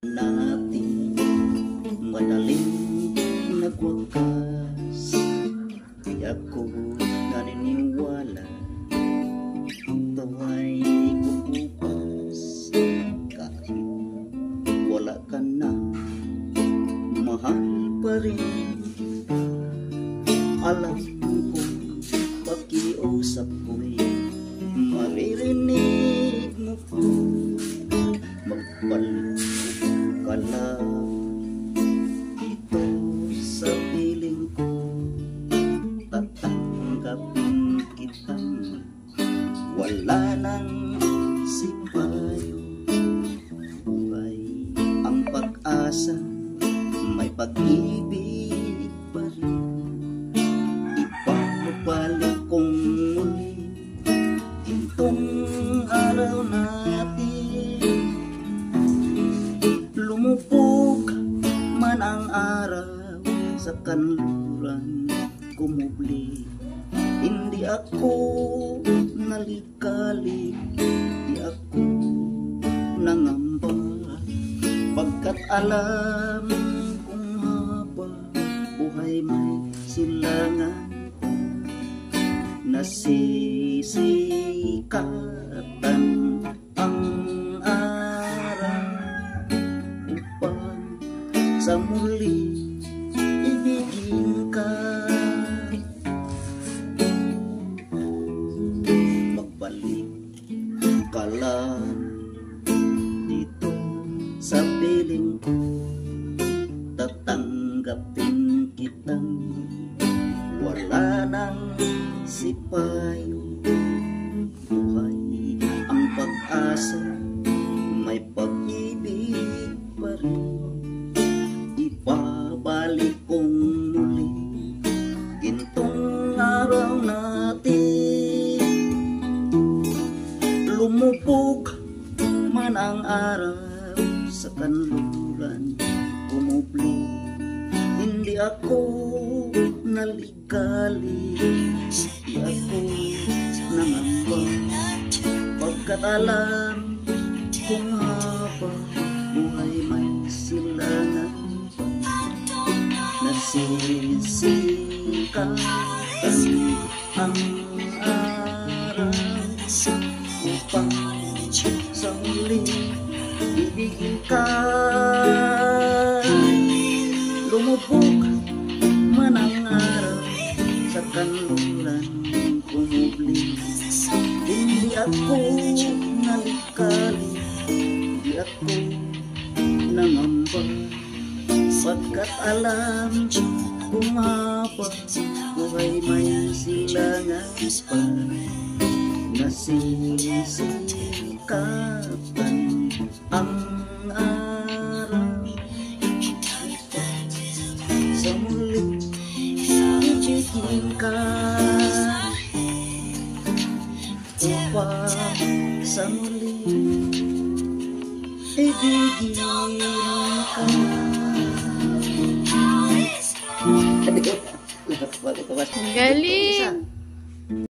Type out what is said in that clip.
natin madaling nagwakas. Di ako naniniwala ito ay kukupas. Kahit wala ka na, mahal pa rin kita. Alam ko pakiusap ko'y maririnig mo ko. Magbalik ka lang dito sa piling ko. Tatanggapin kitang wala nang sipayo. Buhay ang pag-asa, may pag-ibig pa rin. Ipapabalik kong muli itong araw natin. Lumubog man ang araw sa kanluran, kumubli. Hindi ako nalikalik, di ako nangamba, pagkat alam kung haba buhay may silangan. Nasisikatan ang araw upang sa muli ibigin ka. Magbalik ka lang dito sa piling ko. Tatanggapin kitang wala nang sipayo. Buhay ang pag-asa, may pag-ibig pa rin. Ibabalik kong muli gintong araw natin. Lumubog man ang araw sa kanluran, kumubli. Hindi ako nalikali, di ako nangamba, pagkat alam kung haba buhay may silangan. Nasisikatan ang araw upang sa muli ibigin ka. Lumubog man ang araw sa kanluran, kumubli. Hindi ako nalikali, di ako nangamba, pagkat alam kung haba buhay may silangan pa. Nasisikatan ang araw sa muli ibigin ka. Upang sa muli ibigin ka. Galing!